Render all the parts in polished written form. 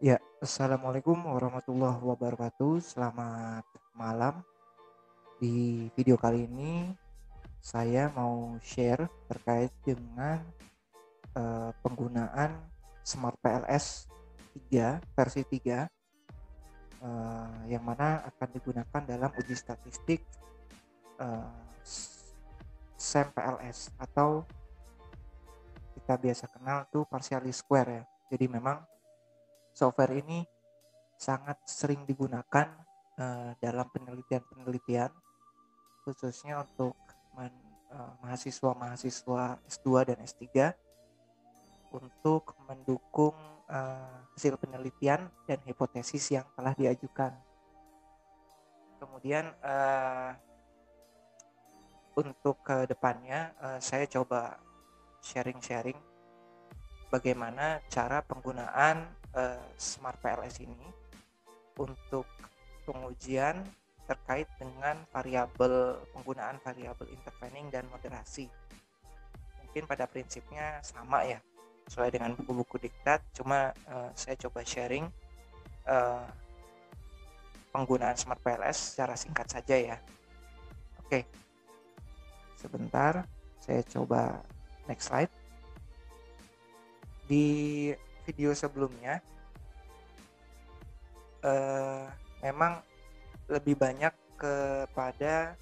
Ya, assalamualaikum warahmatullahi wabarakatuh. Selamat malam. Di video kali ini saya mau share terkait dengan penggunaan Smart PLS 3 versi 3, yang mana akan digunakan dalam uji statistik eh, SEM PLS atau kita biasa kenal tuh partial least square ya. Jadi memang software ini sangat sering digunakan dalam penelitian-penelitian khususnya untuk mahasiswa-mahasiswa S2 dan S3 untuk mendukung hasil penelitian dan hipotesis yang telah diajukan. Kemudian untuk ke depannya saya coba sharing-sharing bagaimana cara penggunaan Smart PLS ini untuk pengujian terkait dengan penggunaan variabel intervening dan moderasi. Mungkin pada prinsipnya sama ya, sesuai dengan buku-buku diktat, cuma saya coba sharing penggunaan Smart PLS secara singkat saja ya. Oke, sebentar saya coba next slide. Di video sebelumnya memang lebih banyak kepada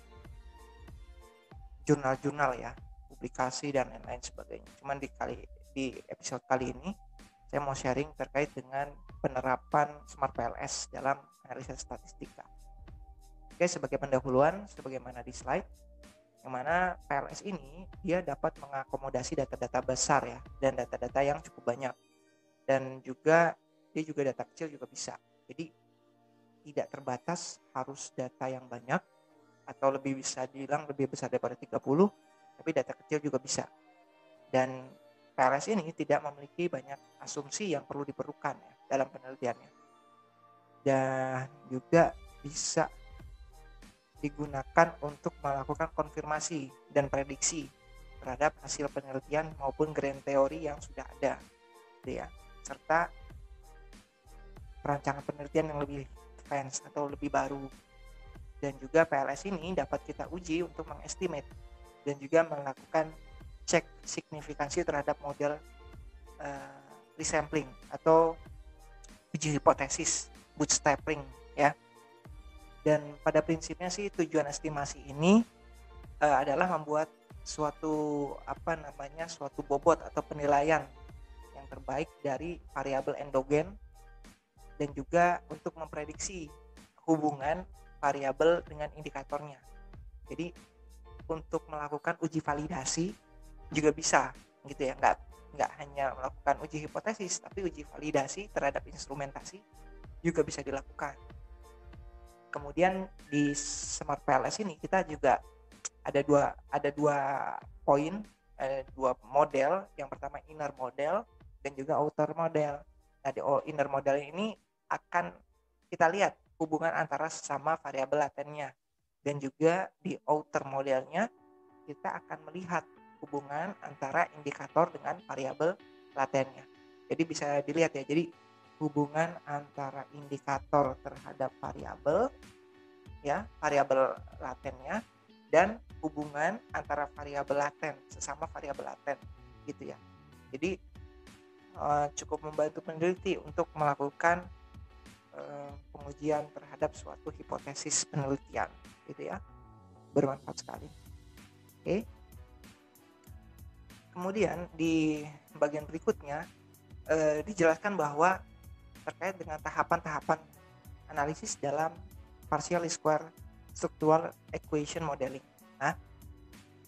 jurnal-jurnal ya, publikasi dan lain-lain sebagainya. Cuman di episode kali ini saya mau sharing terkait dengan penerapan Smart PLS dalam analisis statistika. Oke, sebagai pendahuluan sebagaimana di slide, yang mana PLS ini dia dapat mengakomodasi data-data besar ya, dan data-data yang cukup banyak, dan juga dia juga data kecil juga bisa. Jadi tidak terbatas harus data yang banyak, atau lebih bisa dibilang lebih besar daripada 30, tapi data kecil juga bisa. Dan PLS ini tidak memiliki banyak asumsi yang perlu diperlukan ya dalam penelitiannya. Dan juga bisa digunakan untuk melakukan konfirmasi dan prediksi terhadap hasil penelitian maupun grand teori yang sudah ada, gitu ya. Serta perancangan penelitian yang lebih advance atau lebih baru. Dan juga PLS ini dapat kita uji untuk mengestimate dan juga melakukan cek signifikansi terhadap model resampling atau uji hipotesis bootstrapping ya. Dan pada prinsipnya sih tujuan estimasi ini adalah membuat suatu bobot atau penilaian yang terbaik dari variabel endogen, dan juga untuk memprediksi hubungan variabel dengan indikatornya. Jadi untuk melakukan uji validasi juga bisa gitu ya, nggak hanya melakukan uji hipotesis, tapi uji validasi terhadap instrumentasi juga bisa dilakukan. Kemudian di Smart PLS ini kita juga ada dua poin, dua model. Yang pertama inner model dan juga outer model. Nah, di inner model ini akan kita lihat hubungan antara sesama variabel latennya, dan juga di outer modelnya kita akan melihat hubungan antara indikator dengan variabel latennya. Jadi bisa dilihat ya, jadi hubungan antara indikator terhadap variabel ya, variabel latennya, dan hubungan antara variabel laten sesama variabel laten gitu ya. Jadi cukup membantu peneliti untuk melakukan pengujian terhadap suatu hipotesis penelitian gitu ya. Bermanfaat sekali. Oke. Kemudian di bagian berikutnya dijelaskan bahwa terkait dengan tahapan-tahapan analisis dalam partial square structural equation modeling. Nah,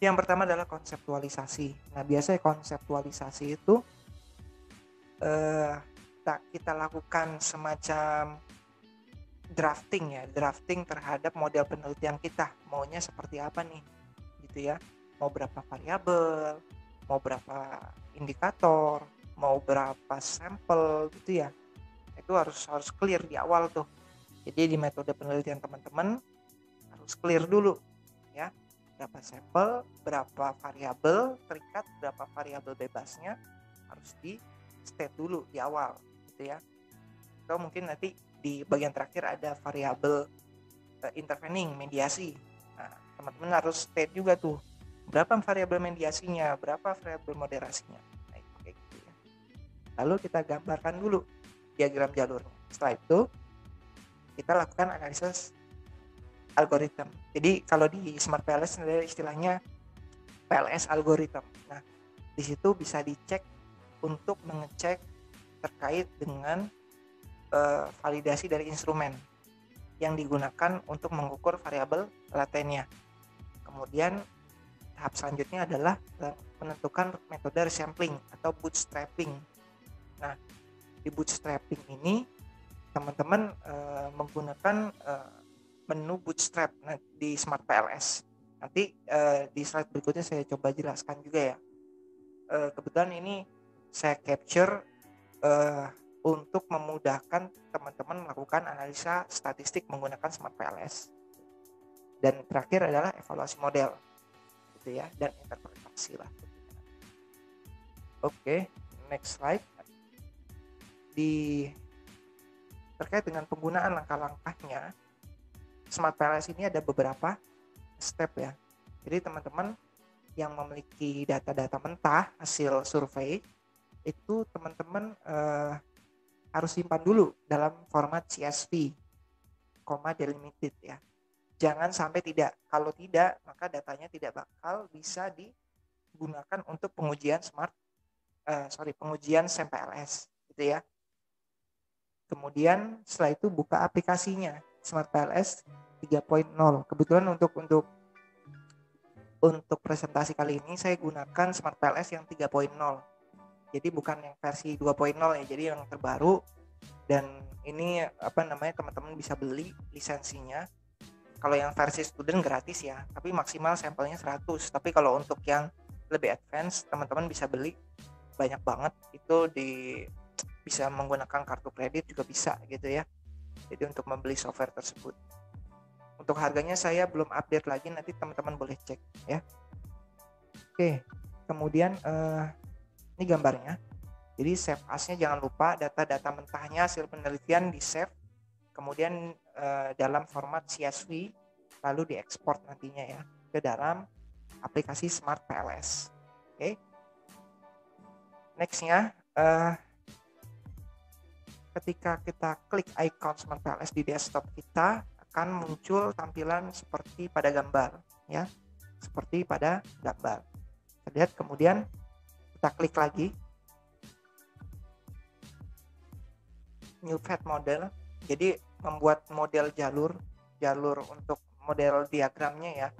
yang pertama adalah konseptualisasi. Nah, biasanya konseptualisasi itu kita lakukan semacam drafting terhadap model penelitian kita, maunya seperti apa nih gitu ya, mau berapa variabel, mau berapa indikator, mau berapa sampel gitu ya. Itu harus clear di awal tuh. Jadi di metode penelitian teman-teman harus clear dulu ya, berapa sampel, berapa variabel terikat, berapa variabel bebasnya, harus di state dulu di awal gitu ya. atau mungkin nanti di bagian terakhir ada variabel intervening, mediasi. Nah, teman-teman harus state juga tuh berapa variabel mediasinya, berapa variabel moderasinya. Nah, itu kayak gitu ya. Lalu kita gambarkan dulu diagram jalurnya. Setelah itu kita lakukan analisis algoritma. Jadi kalau di Smart PLS ada istilahnya PLS algoritma. Nah, di situ bisa dicek untuk mengecek terkait dengan validasi dari instrumen yang digunakan untuk mengukur variabel latennya. Kemudian tahap selanjutnya adalah menentukan metode resampling atau bootstrapping. Nah, di bootstrapping ini teman-teman menggunakan menu bootstrap di Smart PLS. Nanti di slide berikutnya saya coba jelaskan juga ya. Kebetulan ini saya capture untuk memudahkan teman-teman melakukan analisa statistik menggunakan Smart PLS. Dan terakhir adalah evaluasi model, gitu ya, dan interpretasi lah. Oke, next slide. Terkait dengan penggunaan langkah-langkahnya, Smart PLS ini ada beberapa step ya. Jadi teman-teman yang memiliki data-data mentah hasil survei itu teman-teman harus simpan dulu dalam format CSV, delimited ya. Jangan sampai tidak. Kalau tidak, maka datanya tidak bakal bisa digunakan untuk pengujian pengujian SAMPLS, gitu ya. Kemudian setelah itu buka aplikasinya Smart PLS 3.0. Kebetulan untuk presentasi kali ini saya gunakan Smart PLS yang 3.0. Jadi bukan yang versi 2.0 ya, jadi yang terbaru. Dan ini teman-teman bisa beli lisensinya. Kalau yang versi student gratis ya, tapi maksimal sampelnya 100. Tapi kalau untuk yang lebih advance, teman-teman bisa beli banyak banget. Itu bisa menggunakan kartu kredit juga bisa gitu ya. Jadi untuk membeli software tersebut. Untuk harganya saya belum update lagi, nanti teman-teman boleh cek ya. Oke, kemudian ini gambarnya. Jadi save as-nya jangan lupa, data-data mentahnya hasil penelitian di save, kemudian dalam format CSV, lalu diekspor nantinya ya ke dalam aplikasi Smart PLS. Oke. Next-nya, ketika kita klik icon Smart PLS di desktop kita, akan muncul tampilan seperti pada gambar ya, seperti pada gambar. Kita lihat, kemudian kita klik lagi new fat model. Jadi membuat model jalur untuk model diagramnya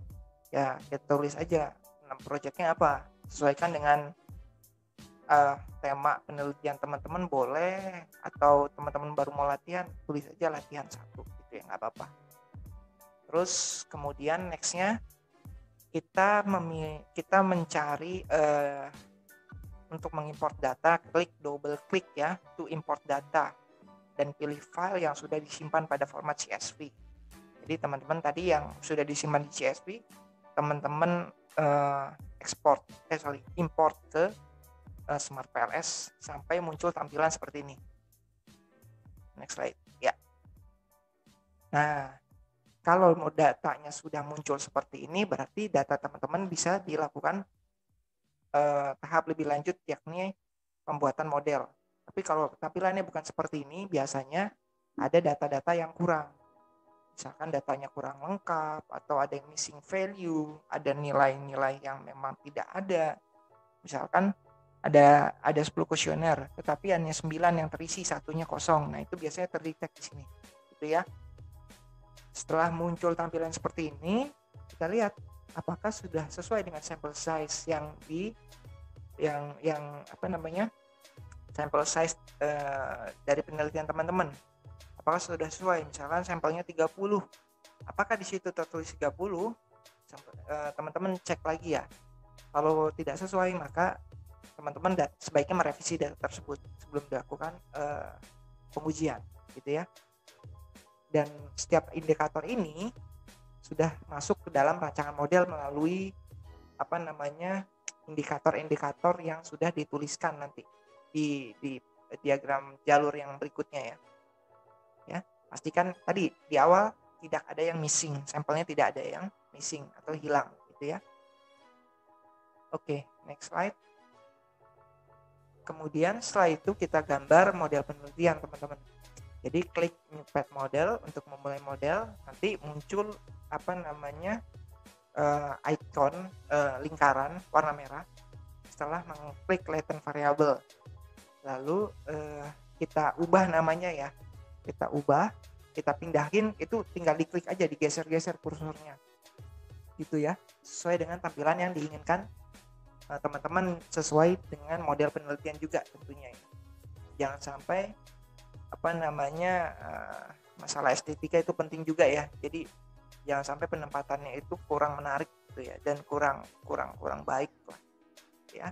ya kita tulis aja projectnya apa, sesuaikan dengan tema penelitian teman-teman boleh, atau teman-teman baru mau latihan tulis aja latihan 1 gitu ya, nggak apa-apa. Terus kemudian nextnya kita mencari untuk mengimport data, double klik ya to import data, dan pilih file yang sudah disimpan pada format CSV. Jadi teman-teman tadi yang sudah disimpan di CSV, teman-teman import ke Smart PLS sampai muncul tampilan seperti ini. Next slide ya. Nah, kalau datanya sudah muncul seperti ini, berarti data teman-teman bisa dilakukan tahap lebih lanjut, yakni pembuatan model. Tapi kalau tampilannya bukan seperti ini, biasanya ada data-data yang kurang. Misalkan datanya kurang lengkap, atau ada yang missing value, ada nilai-nilai yang memang tidak ada. Misalkan ada 10 kuesioner, tetapi hanya 9 yang terisi, satunya kosong. Nah, itu biasanya terdetek di sini. Gitu ya. Setelah muncul tampilan seperti ini, kita lihat apakah sudah sesuai dengan sample size sampel size dari penelitian teman-teman. Apakah sudah sesuai? Misalkan sampelnya 30. Apakah di situ tertulis 30? Teman-teman cek lagi ya. Kalau tidak sesuai, maka teman-teman sebaiknya merevisi data tersebut sebelum dilakukan pengujian, gitu ya. Dan setiap indikator ini sudah masuk ke dalam rancangan model melalui indikator-indikator yang sudah dituliskan nanti di diagram jalur yang berikutnya ya. Pastikan tadi di awal tidak ada yang missing, sampelnya tidak ada yang missing atau hilang gitu ya. Oke, next slide. Kemudian setelah itu kita gambar model penelitian, teman-teman. Jadi klik new pad model untuk memulai model, nanti muncul icon lingkaran warna merah setelah mengklik latent variable. Lalu kita ubah namanya ya. Kita ubah, kita pindahin, itu tinggal diklik aja, digeser-geser kursornya. Gitu ya. Sesuai dengan tampilan yang diinginkan teman-teman, sesuai dengan model penelitian juga tentunya ya. Jangan sampai masalah estetika itu penting juga ya. Jadi jangan sampai penempatannya itu kurang menarik gitu ya, dan kurang baik lah ya.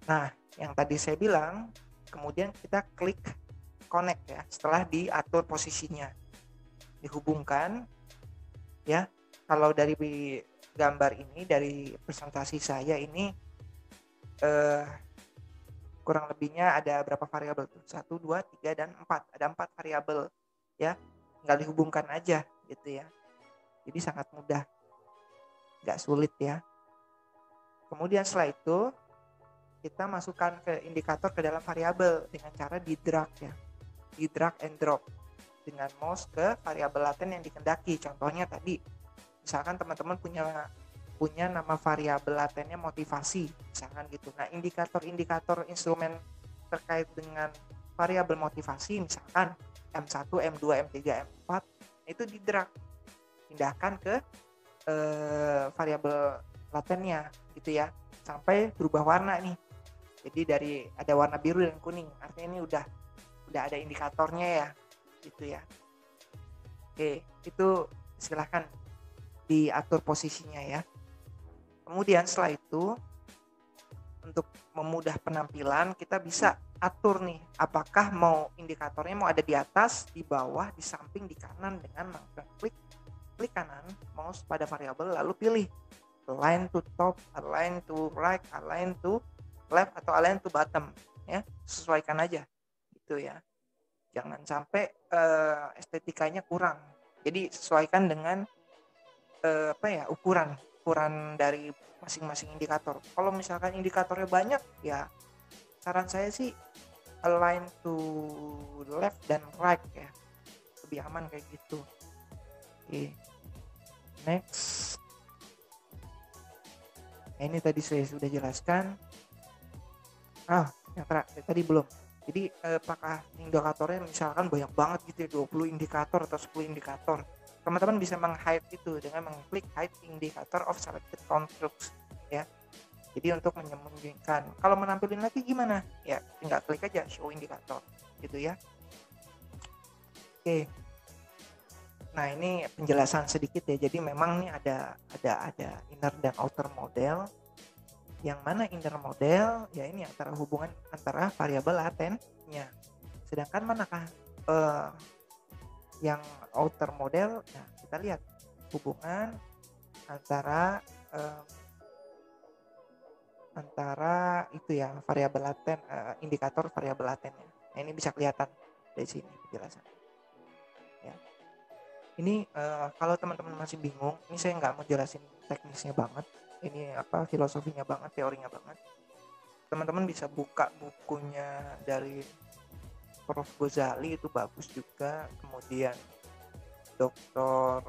Nah, yang tadi saya bilang, kemudian kita klik connect ya, setelah diatur posisinya, dihubungkan ya. Kalau dari gambar ini, dari presentasi saya ini kurang lebihnya ada berapa variabel tuh? 1, 2, 3, dan 4. Ada 4 variabel ya. Tinggal dihubungkan aja gitu ya. Jadi sangat mudah, nggak sulit ya. Kemudian setelah itu kita masukkan ke indikator ke dalam variabel dengan cara di drag ya. Di drag and drop dengan mouse ke variabel laten yang dikehendaki. Contohnya tadi, misalkan teman-teman punya nama variabel latennya motivasi, misalkan gitu. Nah, indikator instrumen terkait dengan variabel motivasi, misalkan M1, M2, M3, M4, itu di drag, pindahkan ke variabel latennya gitu ya, sampai berubah warna nih. Jadi dari ada warna biru dan kuning, artinya ini udah ada indikatornya ya gitu ya. Oke, itu silahkan diatur posisinya ya. Kemudian setelah itu, untuk memudah penampilan, kita bisa atur nih, apakah mau indikatornya mau ada di atas, di bawah, di samping, di kanan, dengan klik kanan mouse pada variabel, lalu pilih align to top, align to right, align to left, atau align to bottom ya. Sesuaikan aja gitu ya. Jangan sampai estetikanya kurang. Jadi sesuaikan dengan ukuran dari masing-masing indikator. Kalau misalkan indikatornya banyak ya, saran saya sih align to left dan right ya, lebih aman kayak gitu. Oke, next. Nah, ini tadi saya sudah jelaskan. Yang tadi belum. Jadi apakah indikatornya misalkan banyak banget gitu ya, 20 indikator atau 10 indikator. Teman-teman bisa meng-hide itu dengan mengklik hide indicator of selected constructs ya. Jadi untuk menyembunyikan. Kalau menampilkan lagi gimana? Ya tinggal klik aja show indikator gitu ya. Oke. Nah, ini penjelasan sedikit ya. Jadi memang nih ada inner dan outer model. Yang mana inner model ya ini hubungan antara variabel latennya. Sedangkan manakah yang outer model? Nah, kita lihat hubungan antara itu ya, variabel laten, indikator variabel latennya. Nah, ini bisa kelihatan dari sini penjelasan. Ya. Ini kalau teman-teman masih bingung, ini saya nggak mau jelasin teknisnya banget. Ini filosofinya banget, teorinya banget. Teman-teman bisa buka bukunya dari Prof. Ghazali, itu bagus juga. Kemudian Dr.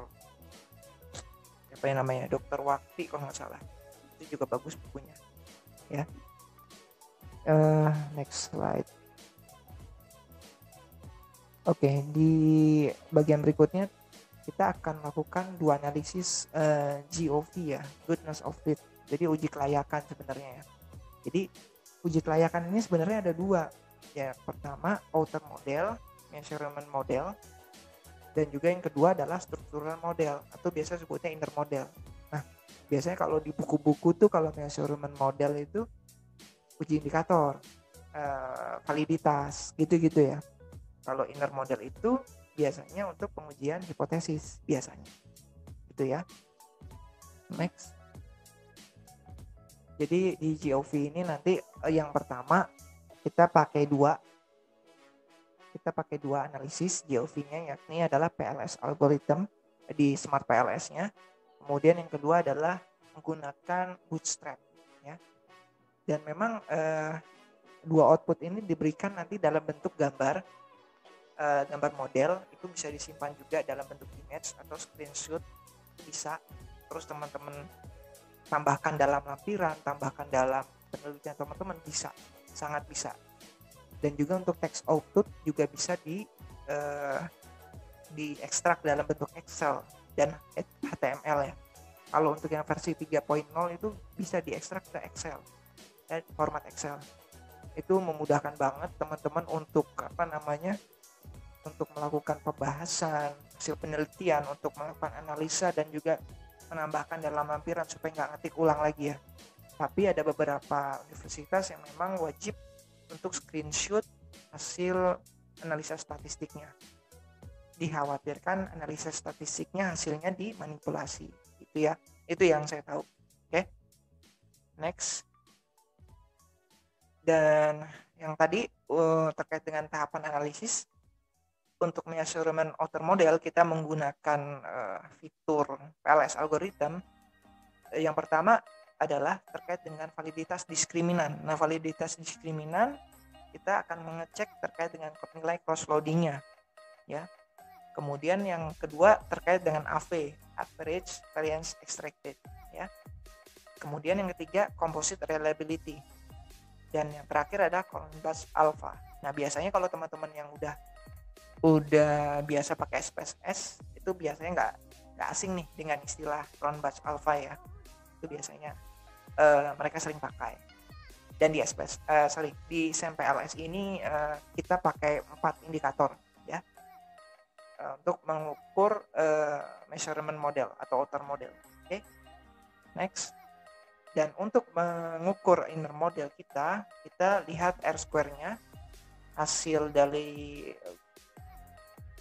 Wakti kalau nggak salah, itu juga bagus bukunya ya. Next slide. Oke, di bagian berikutnya kita akan melakukan 2 analisis GOV ya, goodness of fit. Jadi uji kelayakan sebenarnya ya. Jadi uji kelayakan ini sebenarnya ada 2 ya. Pertama outer model, measurement model, dan juga yang kedua adalah structural model atau biasa sebutnya inner model. Nah, biasanya kalau di buku-buku tuh kalau measurement model itu uji indikator, validitas gitu-gitu ya. Kalau inner model itu biasanya untuk pengujian hipotesis biasanya gitu ya. Next. Jadi di GOV ini nanti yang pertama kita pakai 2 kita pakai dua analisis GOV-nya, yakni adalah PLS algorithm di Smart PLS-nya. Kemudian yang kedua adalah menggunakan Bootstrap ya. Dan memang dua output ini diberikan nanti dalam bentuk gambar model, itu bisa disimpan juga dalam bentuk image atau screenshot bisa. Terus teman-teman tambahkan dalam lampiran, tambahkan dalam penelitian teman-teman, bisa, sangat bisa. Dan juga untuk text output juga bisa diekstrak dalam bentuk Excel dan HTML ya. Kalau untuk yang versi 3.0 itu bisa diekstrak ke Excel, format Excel. Itu memudahkan banget teman-teman untuk untuk melakukan pembahasan, hasil penelitian, untuk melakukan analisa dan juga menambahkan dalam lampiran supaya nggak ngetik ulang lagi ya. Tapi ada beberapa universitas yang memang wajib untuk screenshot hasil analisa statistiknya. Dikhawatirkan analisa statistiknya hasilnya dimanipulasi. Itu ya. Itu yang saya tahu. Oke. Next. Dan yang tadi terkait dengan tahapan analisis, untuk measurement outer model kita menggunakan fitur PLS algorithm. Yang pertama adalah terkait dengan validitas diskriminan. Nah, validitas diskriminan kita akan mengecek terkait dengan nilai cross loadingnya ya. Kemudian yang kedua terkait dengan AV, average variance extracted ya. Kemudian yang ketiga composite reliability. Dan yang terakhir ada Cron Batch Alpha. Nah, biasanya kalau teman-teman yang udah biasa pakai SPSS itu biasanya nggak asing nih dengan istilah Cron Batch Alpha ya. Itu biasanya mereka sering pakai. Dan di di SMPLS ini kita pakai 4 indikator ya untuk mengukur measurement model atau outer model. Oke. Next. Dan untuk mengukur inner model kita lihat R-square-nya, hasil dari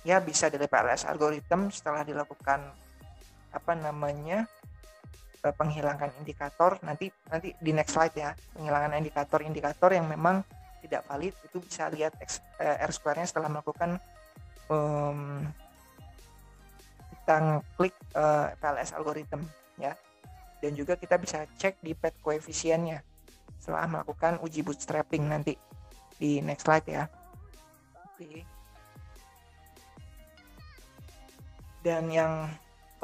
ya bisa dari PLS algorithm setelah dilakukan penghilangan indikator. Nanti di next slide ya, penghilangan indikator yang memang tidak valid itu bisa lihat R-square-nya setelah melakukan kita ngeklik PLS algorithm ya. Dan juga kita bisa cek di pad koefisiennya setelah melakukan uji bootstrapping nanti di next slide ya. Oke. Dan yang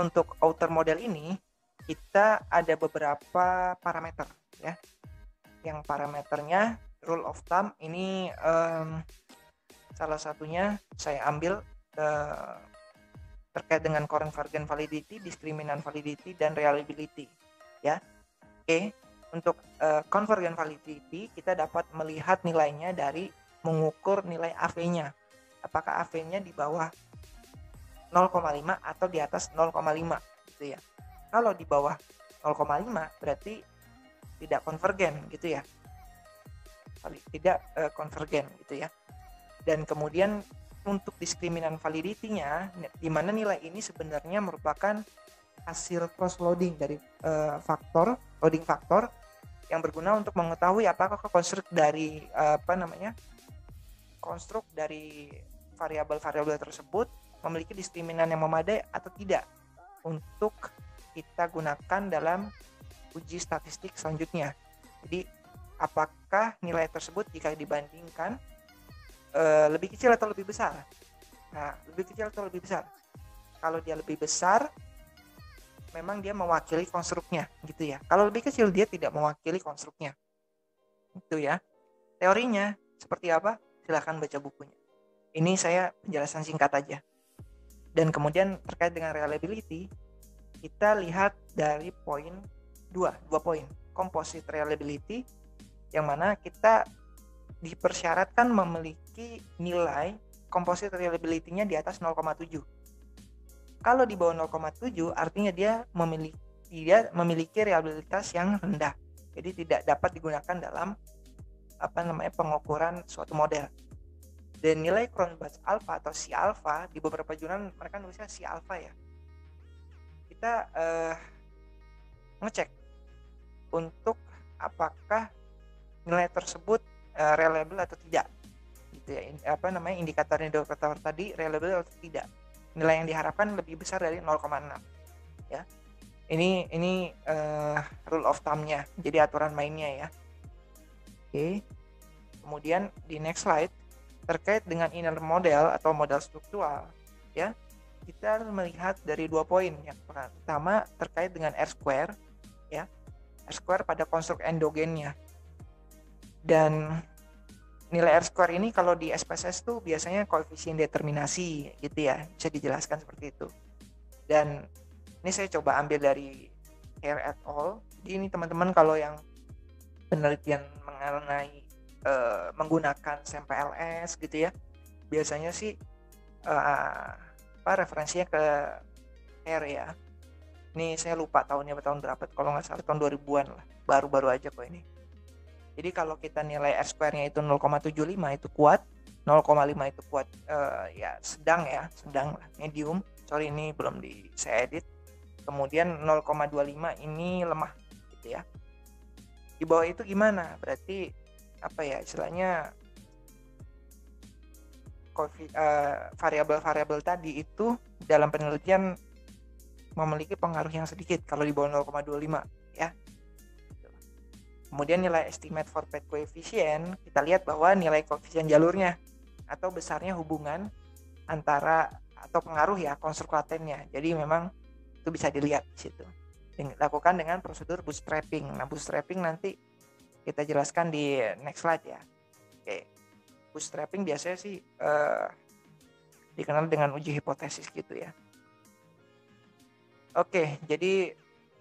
untuk outer model ini kita ada beberapa parameter ya. Yang parameternya rule of thumb ini salah satunya saya ambil terkait dengan convergent validity, discriminant validity, dan reliability ya. Oke. Untuk convergent validity kita dapat melihat nilainya dari mengukur nilai AV-nya. Apakah AV-nya di bawah 0,5 atau di atas 0,5 gitu ya. Kalau di bawah 0,5 berarti tidak konvergen gitu ya. Tidak konvergen gitu ya. Dan kemudian untuk diskriminan validity-nya, di mana nilai ini sebenarnya merupakan hasil cross loading dari loading faktor yang berguna untuk mengetahui apakah konstruk dari konstruk dari variabel-variabel tersebut memiliki diskriminan yang memadai atau tidak untuk kita gunakan dalam uji statistik selanjutnya. Jadi apakah nilai tersebut jika dibandingkan lebih kecil atau lebih besar? Nah, lebih kecil atau lebih besar? Kalau dia lebih besar, memang dia mewakili konstruknya gitu ya. Kalau lebih kecil dia tidak mewakili konstruknya. Itu ya. Teorinya seperti apa? Silakan baca bukunya. Ini saya penjelasan singkat aja. Dan kemudian terkait dengan reliability, kita lihat dari poin dua poin. Composite reliability, yang mana kita dipersyaratkan memiliki nilai composite reliability-nya di atas 0,7. Kalau di bawah 0,7 artinya dia memiliki reliabilitas yang rendah. Jadi tidak dapat digunakan dalam pengukuran suatu model. Dan nilai Cron Batch Alpha atau C alpha di beberapa jurnal mereka nulisnya C alpha ya. Kita ngecek untuk apakah nilai tersebut reliable atau tidak gitu gitu ya, indikator tadi reliable atau tidak. Nilai yang diharapkan lebih besar dari 0,6 ya. Ini rule of thumb-nya, jadi aturan mainnya ya. Oke. Kemudian di next slide terkait dengan inner model atau modal struktural ya. Kita melihat dari 2 poin. Yang pertama terkait dengan R-square ya. R-square pada konstruk endogennya. Dan nilai R-square ini kalau di SPSS tuh biasanya koefisien determinasi gitu ya, bisa dijelaskan seperti itu. Dan ini saya coba ambil dari Hare et al. Jadi ini teman-teman kalau yang penelitian mengenai menggunakan SampleS gitu ya, biasanya sih referensinya ke Hare ya. Ini saya lupa tahunnya tahun berapa, kalau nggak salah tahun 2000-an lah, baru-baru aja kok ini. Jadi kalau kita nilai R-square-nya itu 0,75 itu kuat, 0,5 itu kuat, ya sedang lah, medium. Sorry ini belum saya edit. Kemudian 0,25 ini lemah gitu ya. Di bawah itu gimana? Berarti apa ya istilahnya, variabel-variabel tadi itu dalam penelitian memiliki pengaruh yang sedikit kalau di bawah 0,25 ya. Kemudian nilai estimate for pad coefficient, kita lihat bahwa nilai koefisien jalurnya atau besarnya hubungan antara atau pengaruh ya konstruk latennya. Jadi memang itu bisa dilihat di situ. Dilakukan dengan prosedur bootstrapping. Nah, bootstrapping nanti kita jelaskan di next slide ya. Oke. Bootstrapping biasanya sih dikenal dengan uji hipotesis gitu ya. Oke, jadi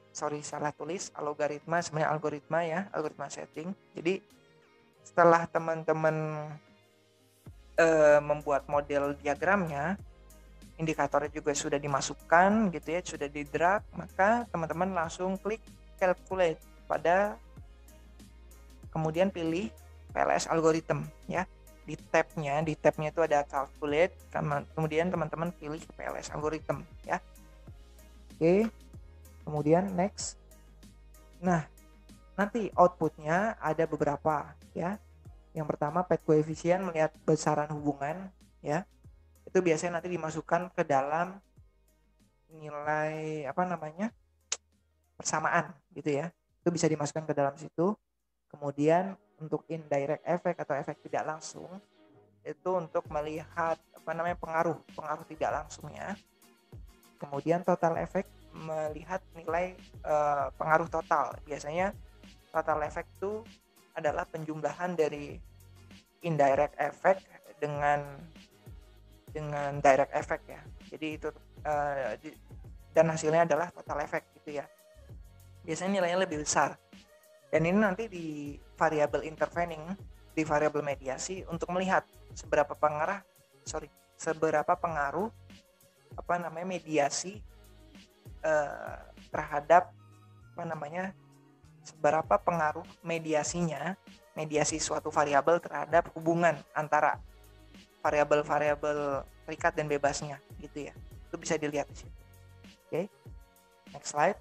salah tulis, algoritma sebenarnya algoritma setting. Jadi setelah teman-teman membuat model diagramnya, indikatornya juga sudah dimasukkan gitu ya, sudah di drag, maka teman-teman langsung klik calculate kemudian pilih PLS algorithm ya. Di tabnya itu ada calculate, kemudian teman-teman pilih PLS algorithm ya. Oke. Kemudian next. Nah, nanti outputnya ada beberapa ya. Yang pertama pad coefficient melihat besaran hubungan ya. Itu biasanya nanti dimasukkan ke dalam nilai persamaan gitu ya. Itu bisa dimasukkan ke dalam situ. Kemudian untuk indirect effect atau efek tidak langsung itu untuk melihat pengaruh tidak langsungnya. Kemudian total effect melihat nilai pengaruh total. Biasanya total effect itu adalah penjumlahan dari indirect effect dengan direct effect ya. Jadi itu dan hasilnya adalah total effect gitu ya. Biasanya nilainya lebih besar. Dan ini nanti di variabel intervening, di variabel mediasi untuk melihat seberapa pengaruh mediasi terhadap seberapa pengaruh mediasi suatu variabel terhadap hubungan antara variabel-variabel terikat dan bebasnya gitu ya. Itu bisa dilihat di situ. Oke. Next slide.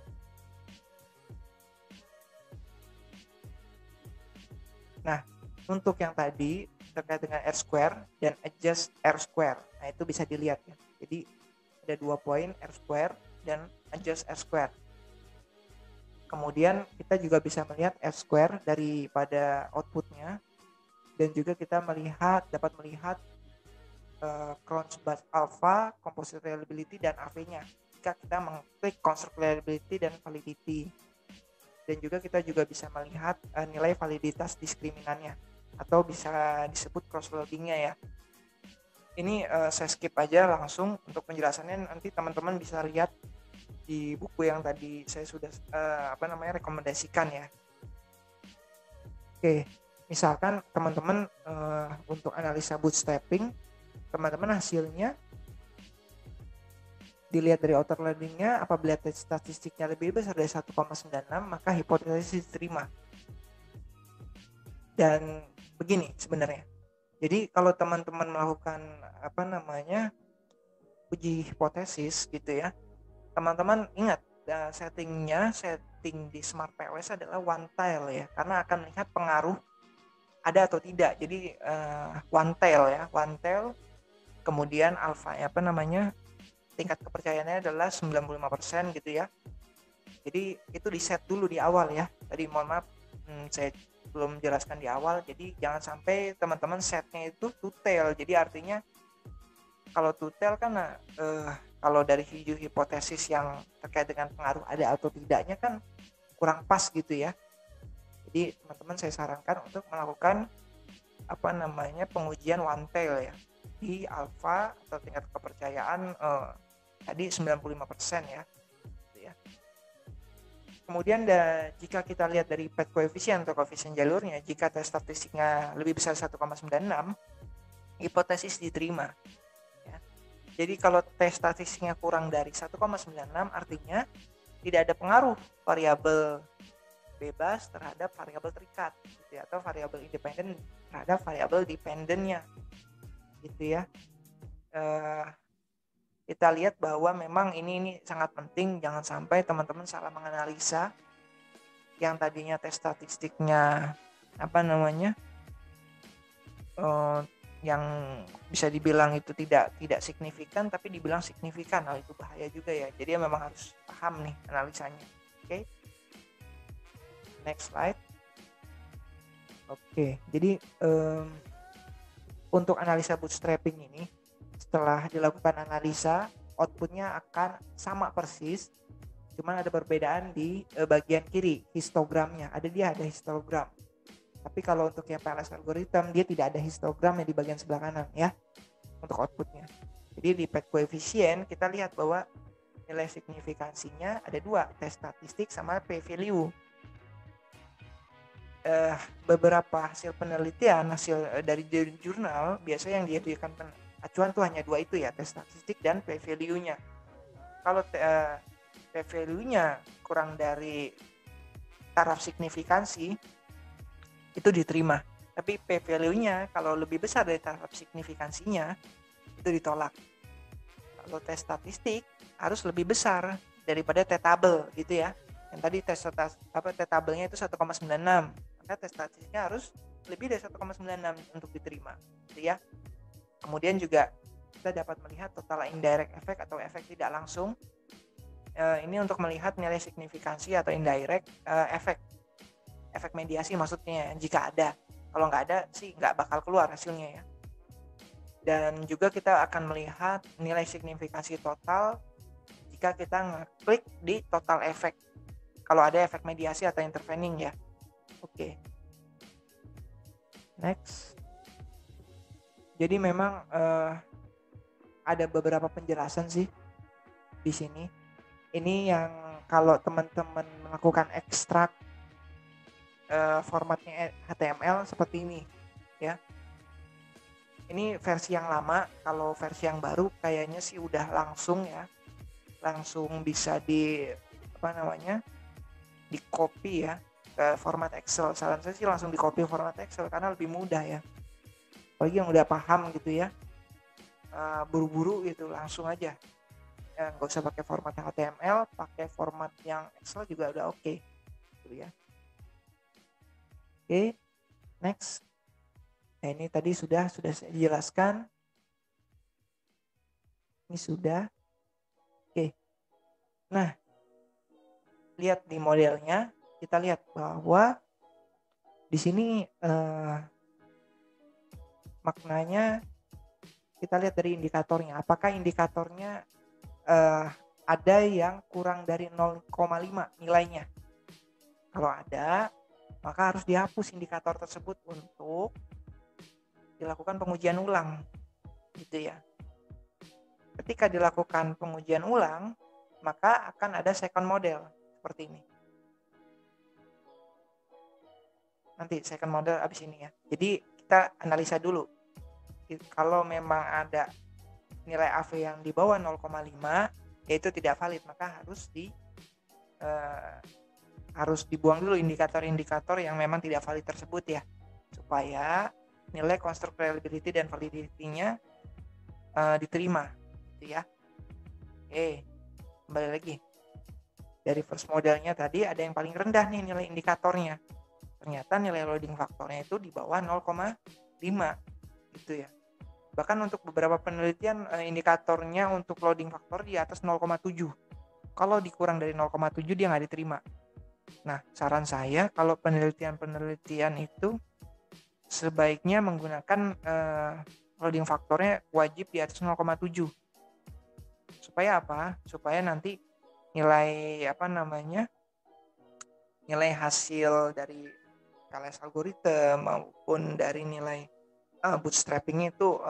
Nah, untuk yang tadi terkait dengan R-square dan adjust R-square. Nah, itu bisa dilihat ya. Jadi ada 2 poin, R-square dan adjust R-square. Kemudian kita juga bisa melihat R-square daripada outputnya, dan juga kita dapat melihat Cronbach's alpha, composite reliability dan AV-nya jika kita mengklik construct reliability dan validity. Dan juga kita bisa melihat nilai validitas diskriminannya atau bisa disebut cross loading-nya ya. Ini saya skip aja langsung, untuk penjelasannya nanti teman-teman bisa lihat di buku yang tadi saya sudah rekomendasikan ya. Oke, misalkan teman-teman untuk analisa bootstrapping, teman-teman hasilnya dilihat dari outer loading-nya, apabila statistiknya lebih besar dari 1,96 maka hipotesis diterima. Dan begini sebenarnya. Jadi kalau teman-teman melakukan uji hipotesis gitu ya, teman-teman ingat setting di Smart POS adalah one tile ya, karena akan melihat pengaruh ada atau tidak. Jadi one tail ya, one tail. Kemudian alfa apa namanya, tingkat kepercayaannya adalah 95% gitu ya. Jadi itu di set dulu di awal ya. Tadi mohon maaf saya belum jelaskan di awal. Jadi jangan sampai teman-teman setnya itu two tail. Jadi artinya kalau two tail kan kalau dari hipotesis yang terkait dengan pengaruh ada atau tidaknya kan kurang pas gitu ya. Jadi teman-teman saya sarankan untuk melakukan apa namanya pengujian one tail ya di alfa atau tingkat kepercayaan tadi 95% ya. Gitu ya. Kemudian jika kita lihat dari PET koefisien atau koefisien jalurnya, jika tes statistiknya lebih besar 1,96, hipotesis diterima. Ya. Jadi kalau tes statistiknya kurang dari 1,96 artinya tidak ada pengaruh variabel bebas terhadap variabel terikat gitu ya, atau variabel independen terhadap variabel dependennya gitu ya. Kita lihat bahwa memang ini sangat penting, jangan sampai teman-teman salah menganalisa yang tadinya tes statistiknya apa namanya yang bisa dibilang itu tidak signifikan tapi dibilang signifikan. Nah, itu bahaya juga ya. Jadi ya memang harus paham nih analisanya. Oke. Next slide. Oke, jadi untuk analisa bootstrapping ini, setelah dilakukan analisa, outputnya akan sama persis, cuman ada perbedaan di bagian kiri, histogramnya. Ada histogram. Tapi kalau untuk yang PLS algorithm, dia tidak ada histogramnya di bagian sebelah kanan ya, untuk outputnya. Jadi di PET coefficient kita lihat bahwa nilai signifikansinya ada dua, tes statistik sama p-value. Beberapa hasil penelitian dari jurnal biasanya yang dijadikan acuan tuh hanya dua itu ya, tes statistik dan p-value-nya. Kalau p-value-nya kurang dari taraf signifikansi itu diterima, tapi p-value-nya kalau lebih besar dari taraf signifikansinya itu ditolak. Kalau tes statistik harus lebih besar daripada t-table gitu ya. Yang tadi t-table-nya itu 1,96, maka tes statistiknya harus lebih dari 1,96 untuk diterima gitu ya. Kemudian juga kita dapat melihat total indirect effect atau efek tidak langsung. Ini untuk melihat nilai signifikansi atau indirect efek mediasi maksudnya, jika ada. Kalau nggak ada sih nggak bakal keluar hasilnya ya. Dan juga kita akan melihat nilai signifikansi total jika kita ngeklik di total efek, kalau ada efek mediasi atau intervening ya. Oke. Next. Jadi memang ada beberapa penjelasan sih di sini. Ini yang kalau teman-teman melakukan ekstrak formatnya HTML seperti ini ya. Ini versi yang lama. Kalau versi yang baru kayaknya sih udah langsung ya, langsung bisa di di copy ya ke format Excel. Saran saya sih langsung di copy format Excel karena lebih mudah ya. Apalagi yang udah paham gitu ya, buru-buru gitu langsung aja. Nggak usah pakai format HTML, pakai format yang Excel juga udah oke. Gitu ya. Oke, next. Nah, ini tadi sudah saya jelaskan. Ini sudah. Oke. Nah, lihat di modelnya, kita lihat bahwa di sini maknanya kita lihat dari indikatornya. Apakah indikatornya ada yang kurang dari 0,5 nilainya? Kalau ada, maka harus dihapus indikator tersebut untuk dilakukan pengujian ulang gitu ya. Ketika dilakukan pengujian ulang, maka akan ada second model seperti ini. Nanti second model abis ini ya. Jadi kita analisa dulu. Kalau memang ada nilai AV yang di bawah 0,5, yaitu tidak valid, maka harus dibuang dulu indikator-indikator yang memang tidak valid tersebut ya, supaya nilai construct reliability dan validity-nya diterima gitu ya. Oke, kembali lagi dari first modelnya tadi ada yang paling rendah nih nilai indikatornya, ternyata nilai loading faktornya itu di bawah 0,5 gitu ya. Bahkan untuk beberapa penelitian indikatornya untuk loading faktor di atas 0,7. Kalau dikurang dari 0,7 dia nggak diterima. Nah, saran saya kalau penelitian itu sebaiknya menggunakan loading faktornya wajib di atas 0,7. Supaya apa? Supaya nanti nilai nilai hasil dari KLS algorithm maupun dari nilai bootstrapping itu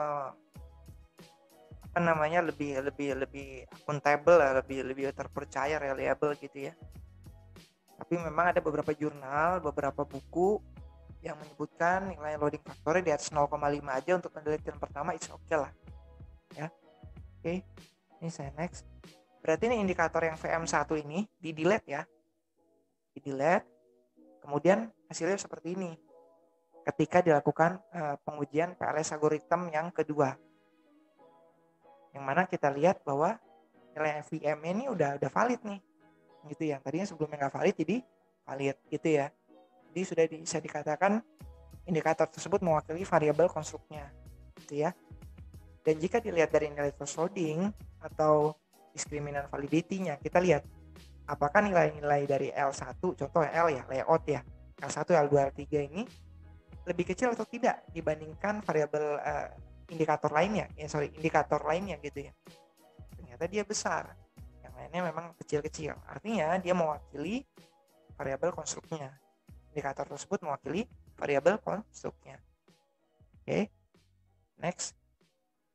lebih akuntabel, lebih terpercaya, reliable gitu ya. Tapi memang ada beberapa jurnal, beberapa buku yang menyebutkan nilai loading faktornya di atas 0,5 aja untuk penelitian pertama, it's okay lah ya. Oke, ini saya next. Berarti ini indikator yang VM1 ini di delete ya, di delete. Kemudian hasilnya seperti ini ketika dilakukan pengujian PLS algorithm yang kedua, yang mana kita lihat bahwa nilai VM ini udah valid nih gitu ya. Tadinya sebelumnya nggak valid jadi valid gitu ya. Jadi sudah bisa dikatakan indikator tersebut mewakili variabel konstruknya gitu ya. Dan jika dilihat dari nilai thresholding atau diskriminan validity-nya, kita lihat apakah nilai-nilai dari L1, contoh L ya, layout ya, L1, L2, L3 ini lebih kecil atau tidak dibandingkan variabel indikator lainnya gitu ya. Ternyata dia besar, yang lainnya memang kecil-kecil, artinya dia mewakili variabel konstruknya. Indikator tersebut mewakili variabel konstruknya. Oke, next.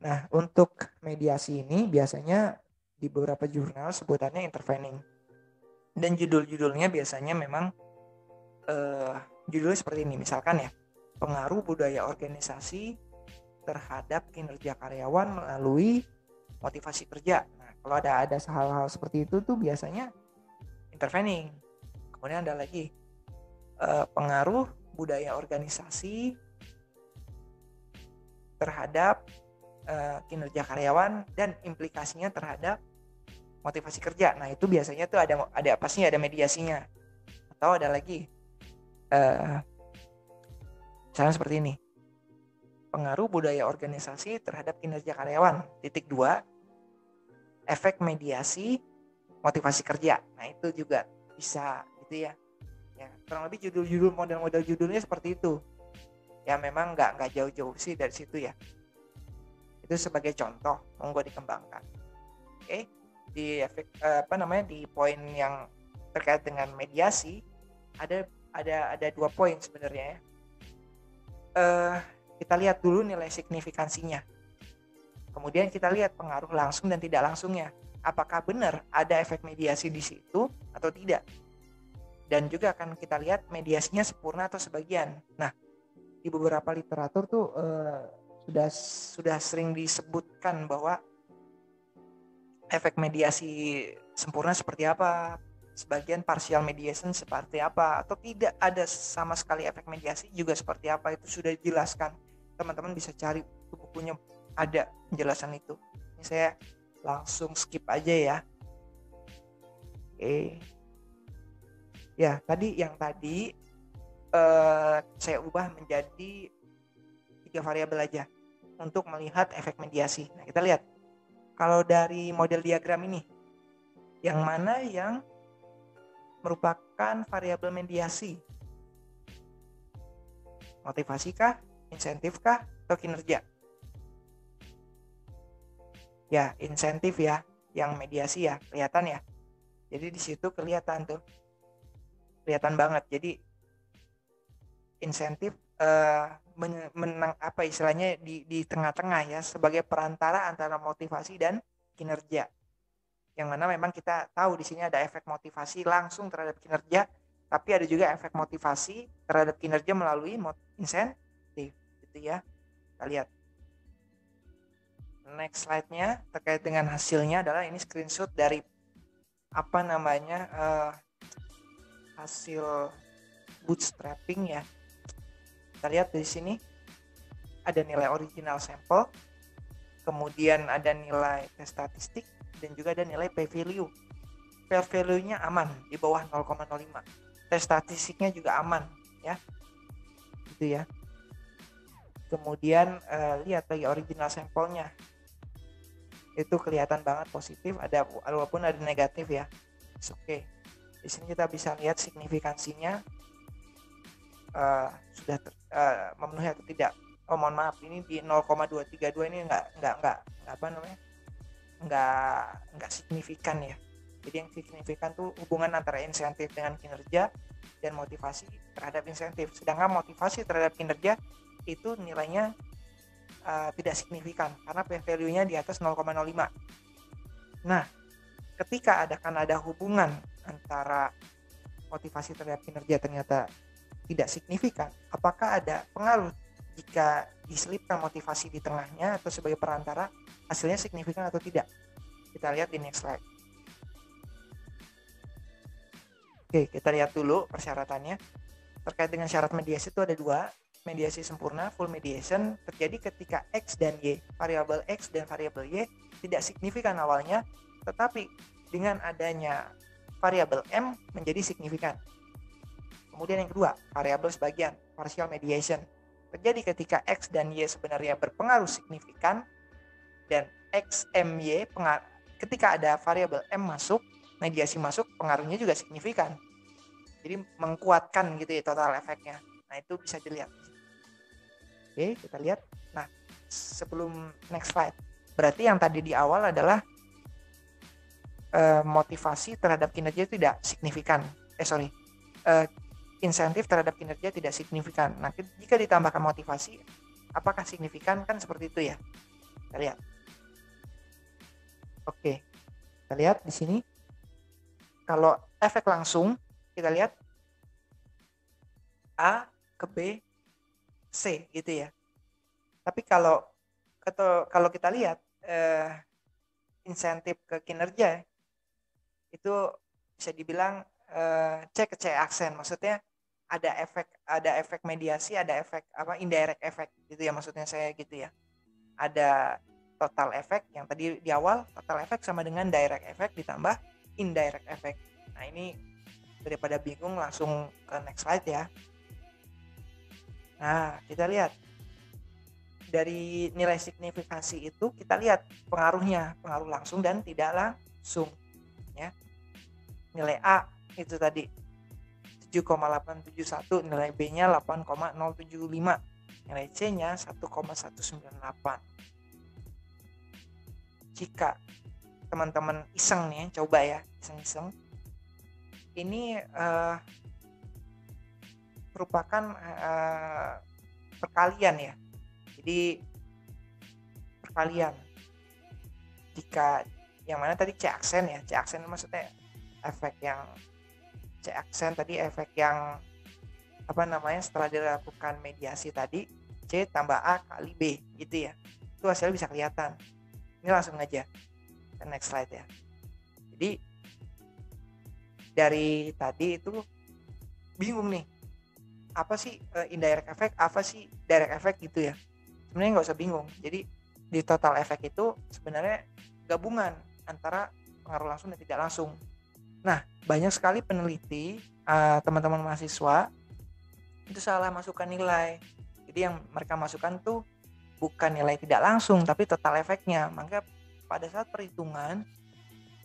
Nah, untuk mediasi ini biasanya di beberapa jurnal sebutannya intervening, dan judul-judulnya biasanya memang judulnya seperti ini, misalkan ya, pengaruh budaya organisasi terhadap kinerja karyawan melalui motivasi kerja. Nah, kalau ada hal-hal seperti itu tuh biasanya intervening. Kemudian ada lagi pengaruh budaya organisasi terhadap kinerja karyawan dan implikasinya terhadap motivasi kerja. Nah, itu biasanya tuh ada pastinya ada mediasinya. Atau ada lagi misalnya seperti ini, pengaruh budaya organisasi terhadap kinerja karyawan, titik 2, efek mediasi motivasi kerja. Nah, itu juga bisa gitu ya. Ya, kurang lebih judul-judul, model-model judulnya seperti itu. Ya, memang nggak jauh-jauh sih dari situ ya. Itu sebagai contoh, monggo dikembangkan. Oke, di di poin yang terkait dengan mediasi ada 2 poin sebenarnya ya. Kita lihat dulu nilai signifikansinya. Kemudian kita lihat pengaruh langsung dan tidak langsungnya. Apakah benar ada efek mediasi di situ atau tidak? Dan juga akan kita lihat mediasinya sempurna atau sebagian. Nah, di beberapa literatur tuh sudah sering disebutkan bahwa efek mediasi sempurna seperti apa, sebagian partial mediation seperti apa, atau tidak ada sama sekali efek mediasi juga seperti apa, itu sudah dijelaskan. Teman-teman bisa cari bukunya, ada penjelasan itu. Ini saya langsung skip aja ya. Oke. Ya, tadi saya ubah menjadi 3 variabel aja untuk melihat efek mediasi. Nah, kita lihat kalau dari model diagram ini, yang mana yang merupakan variabel mediasi? Motivasikah, insentifkah, atau kinerja? Ya, insentif ya, yang mediasi ya, kelihatan ya. Jadi di situ kelihatan kelihatan banget. Jadi insentif menang istilahnya di tengah-tengah ya, sebagai perantara antara motivasi dan kinerja. Yang mana memang kita tahu di sini ada efek motivasi langsung terhadap kinerja, tapi ada juga efek motivasi terhadap kinerja melalui insentif gitu ya. Kita lihat. Next slide-nya terkait dengan hasilnya adalah ini screenshot dari hasil bootstrapping ya. Kita lihat di sini ada nilai original sampel, kemudian ada nilai tes statistik, dan juga ada nilai p-value. P-value-nya aman di bawah 0,05. Tes statistiknya juga aman ya, gitu ya. Kemudian lihat lagi original sampelnya, itu kelihatan banget positif, ada walaupun ada negatif ya. Oke, di sini kita bisa lihat signifikansinya sudah memenuhi atau tidak. Oh mohon maaf, ini di 0,232 ini nggak apa namanya, nggak signifikan ya. Jadi yang signifikan tuh hubungan antara insentif dengan kinerja dan motivasi terhadap insentif. Sedangkan motivasi terhadap kinerja itu nilainya tidak signifikan karena p-value-nya di atas 0,05. Nah, ketika ada hubungan antara motivasi terhadap kinerja ternyata tidak signifikan, apakah ada pengaruh jika diselipkan motivasi di tengahnya atau sebagai perantara, hasilnya signifikan atau tidak? Kita lihat di next slide. Oke, kita lihat dulu persyaratannya. Terkait dengan syarat mediasi itu ada dua. Mediasi sempurna, full mediation, terjadi ketika X dan Y, variabel X dan variabel Y tidak signifikan awalnya, tetapi dengan adanya variabel M menjadi signifikan. Kemudian yang kedua, variabel sebagian, partial mediation, terjadi ketika X dan Y sebenarnya berpengaruh signifikan, dan X, M, Y, ketika ada variabel M masuk, mediasi masuk, pengaruhnya juga signifikan. Jadi mengkuatkan gitu ya total efeknya. Nah itu bisa dilihat. Oke, kita lihat. Nah, sebelum next slide. Berarti yang tadi di awal adalah motivasi terhadap kinerja tidak signifikan. Insentif terhadap kinerja tidak signifikan. Nah, jika ditambahkan motivasi, apakah signifikan? Kan seperti itu ya. Kita lihat. Oke, kita lihat di sini. Kalau efek langsung, kita lihat A ke B, C gitu ya. Tapi kalau kita lihat insentif ke kinerja itu bisa dibilang C ke C aksen, maksudnya ada efek mediasi, ada efek indirect effect gitu ya, maksudnya saya gitu ya. Ada total effect yang tadi di awal, total effect sama dengan direct effect ditambah indirect effect. Nah ini daripada bingung langsung ke next slide ya. Nah kita lihat dari nilai signifikansi itu, kita lihat pengaruhnya, pengaruh langsung dan tidak langsung ya. Nilai A itu tadi 7,871, nilai B-nya 8,075, nilai C-nya 1,198. Jika teman-teman iseng nih, coba ya, iseng-iseng, ini merupakan perkalian ya. Jadi perkalian. Jika yang mana tadi C aksen ya, C aksen maksudnya efek yang C aksen tadi, efek yang setelah dilakukan mediasi tadi, C tambah A kali B gitu ya. Itu hasilnya bisa kelihatan. Ini langsung aja ke next slide ya. Jadi dari tadi itu bingung nih, apa sih indirect effect, apa sih direct effect gitu ya. Sebenarnya nggak usah bingung. Jadi di total effect itu sebenarnya gabungan antara pengaruh langsung dan tidak langsung. Nah, banyak sekali peneliti, teman-teman mahasiswa itu salah masukkan nilai. Jadi yang mereka masukkan tuh bukan nilai tidak langsung, tapi total efeknya. Maka pada saat perhitungan,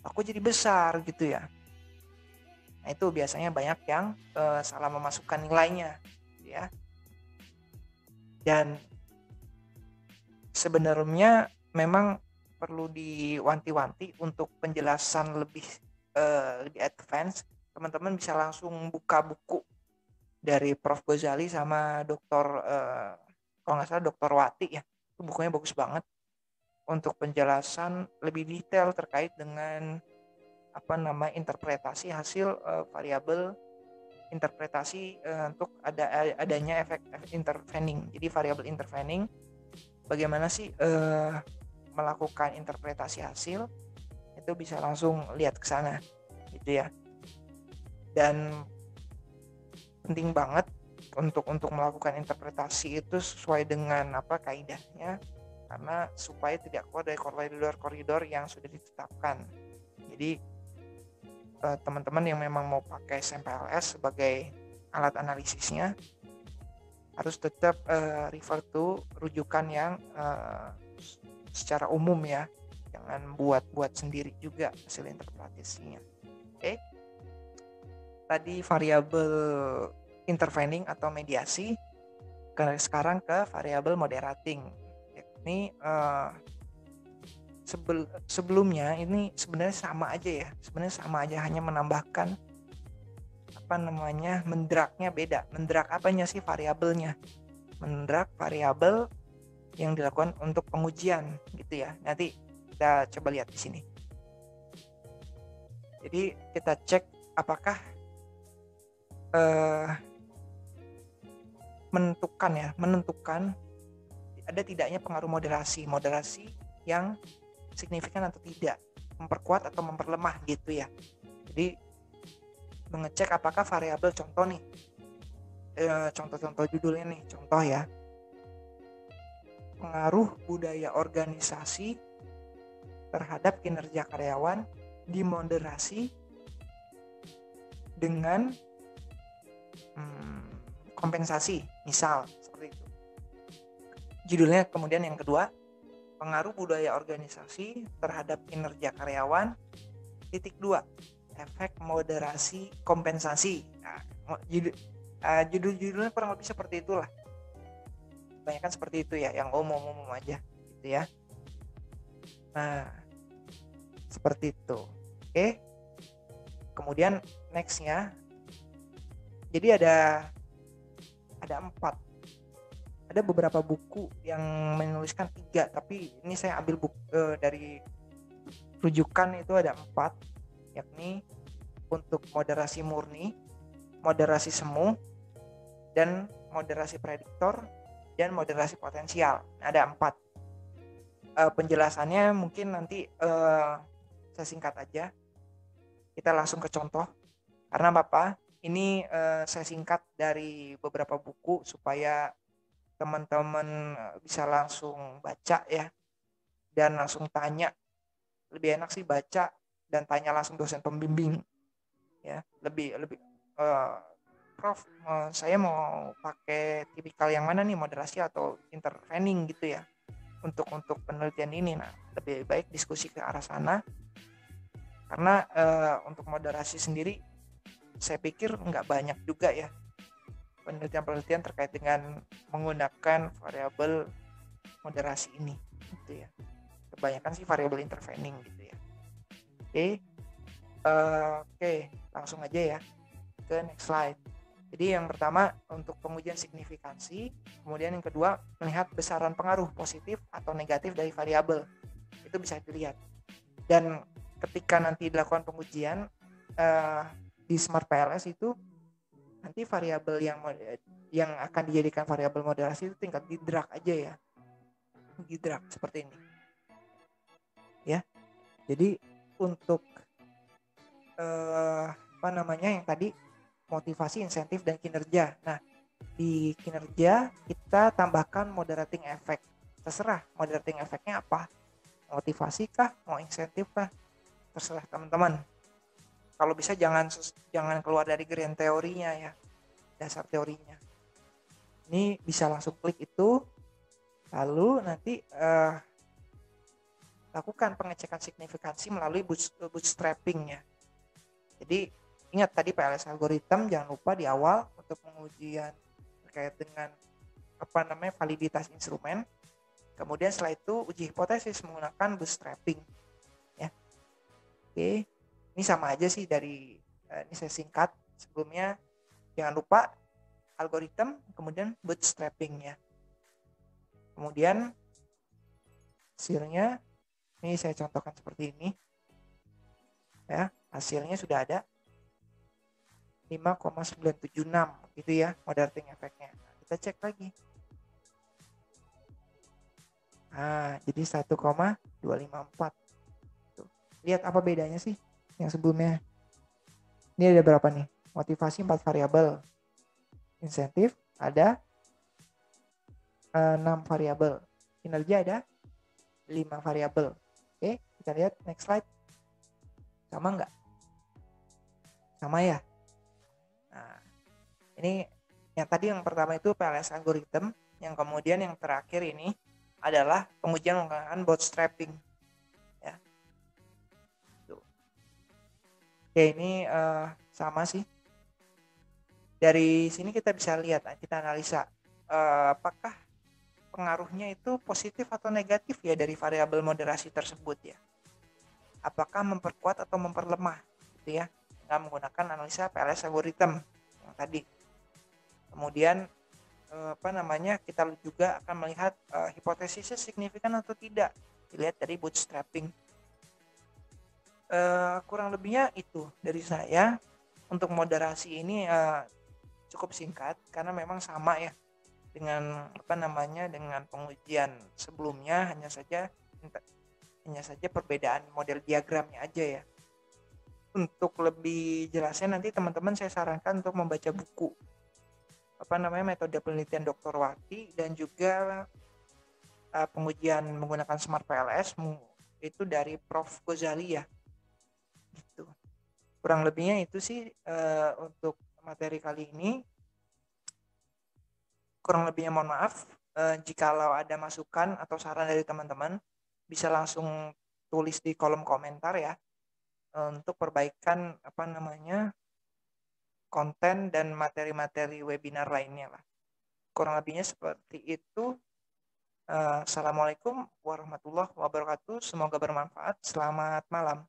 aku jadi besar gitu ya. Nah itu biasanya banyak yang salah memasukkan nilainya, ya. Dan sebenarnya memang perlu diwanti-wanti untuk penjelasan lebih di advance. Teman-teman bisa langsung buka buku dari Prof. Ghazali sama Dr. Kalau nggak salah Dr. Wati ya. Itu bukunya bagus banget untuk penjelasan lebih detail terkait dengan interpretasi hasil variabel, interpretasi untuk adanya efek intervening. Jadi variabel intervening, bagaimana sih melakukan interpretasi hasil, itu bisa langsung lihat ke sana gitu ya. Dan penting banget untuk melakukan interpretasi itu sesuai dengan kaidahnya, karena supaya tidak keluar dari koridor yang sudah ditetapkan. Jadi teman-teman yang memang mau pakai SMPLS sebagai alat analisisnya harus tetap refer to rujukan yang secara umum ya, jangan buat sendiri juga hasil interpretasinya. Oke. Tadi variabel intervening atau mediasi, sekarang ke variabel moderating. Ini sebelumnya ini sebenarnya sama aja, hanya menambahkan mendraknya beda. Mendrak apanya sih? Variabelnya. Mendrak variabel yang dilakukan untuk pengujian gitu ya. Nanti kita coba lihat di sini. Jadi kita cek apakah menentukan ada tidaknya pengaruh moderasi yang signifikan atau tidak, memperkuat atau memperlemah gitu ya. Jadi mengecek apakah variabel contoh nih, contoh judulnya nih, contoh ya, pengaruh budaya organisasi terhadap kinerja karyawan dimoderasi dengan kompensasi, misal seperti itu judulnya. Kemudian yang kedua, pengaruh budaya organisasi terhadap kinerja karyawan, (2) efek moderasi kompensasi. Nah, judul-judulnya kurang lebih seperti itulah, kebanyakan seperti itu ya, yang umum-umum aja gitu ya. Nah, seperti itu. Oke. Kemudian nextnya, jadi ada 4. Ada beberapa buku yang menuliskan 3, tapi ini saya ambil buku dari rujukan itu ada 4, yakni untuk moderasi murni, moderasi semu, dan moderasi prediktor, dan moderasi potensial. Ada 4. Penjelasannya mungkin nanti saya singkat aja. Kita langsung ke contoh. Karena Bapak, ini saya singkat dari beberapa buku supaya teman-teman bisa langsung baca ya, dan langsung tanya. Lebih enak sih baca dan tanya langsung dosen pembimbing ya. Lebih Prof, saya mau pakai tipikal yang mana nih, moderasi atau intervening gitu ya, untuk penelitian ini. Nah, lebih baik diskusi ke arah sana, karena untuk moderasi sendiri saya pikir nggak banyak juga ya penelitian terkait dengan menggunakan variabel moderasi ini gitu ya. Kebanyakan sih variabel intervening gitu ya. Oke, langsung aja ya ke next slide. Jadi yang pertama untuk pengujian signifikansi, kemudian yang kedua melihat besaran pengaruh positif atau negatif dari variabel. Itu bisa dilihat. Dan ketika nanti dilakukan pengujian di Smart PLS itu, nanti variabel yang akan dijadikan variabel moderasi itu tingkat di-drag aja ya. Di-drag seperti ini. Ya. Jadi untuk yang tadi motivasi, insentif, dan kinerja. Nah, di kinerja kita tambahkan moderating effect. Terserah moderating effect-nya apa. Motivasi kah, mau insentif kah? Terserah teman-teman. Kalau bisa jangan keluar dari grand teorinya ya, dasar teorinya. Ini bisa langsung klik itu, lalu nanti lakukan pengecekan signifikansi melalui bootstrapping ya. Jadi ingat tadi PLS algorithm, jangan lupa di awal untuk pengujian terkait dengan validitas instrumen. Kemudian setelah itu uji hipotesis menggunakan bootstrapping ya. Oke, ini sama aja sih dari ini saya singkat sebelumnya. Jangan lupa algorithm kemudian bootstrapping ya. Kemudian hasilnya ini saya contohkan seperti ini ya, hasilnya sudah ada 5,976 gitu ya moderating effect-nya. Nah, kita cek lagi. Nah, jadi 1,254. Tuh. Lihat apa bedanya sih yang sebelumnya. Ini ada berapa nih? Motivasi 4 variabel. Insentif ada 6 variabel. Kinerja ada 5 variabel. Oke, kita lihat next slide. Sama nggak? Sama ya? Nah, Ini yang tadi yang pertama itu PLS algorithm, yang kemudian yang terakhir ini adalah pengujian menggunakan bootstrapping ya. Tuh. Oke, ini sama sih. Dari sini kita bisa lihat, kita analisa apakah pengaruhnya itu positif atau negatif ya dari variabel moderasi tersebut ya. Apakah memperkuat atau memperlemah gitu ya, dengan menggunakan analisa PLS algorithm yang tadi. Kemudian kita juga akan melihat hipotesisnya signifikan atau tidak dilihat dari bootstrapping. Kurang lebihnya itu dari saya. Untuk moderasi ini cukup singkat karena memang sama ya dengan dengan pengujian sebelumnya, hanya saja perbedaan model diagramnya aja ya. Untuk lebih jelasnya nanti teman-teman saya sarankan untuk membaca buku metode penelitian Dr. Wati dan juga pengujian menggunakan Smart PLS itu dari Prof. Ghazali ya. Gitu. Kurang lebihnya itu sih untuk materi kali ini. Kurang lebihnya mohon maaf. Jikalau ada masukan atau saran dari teman-teman, bisa langsung tulis di kolom komentar ya, untuk perbaikan konten dan materi-materi webinar lainnya lah. Kurang lebihnya seperti itu. Assalamualaikum warahmatullahi wabarakatuh. Semoga bermanfaat. Selamat malam.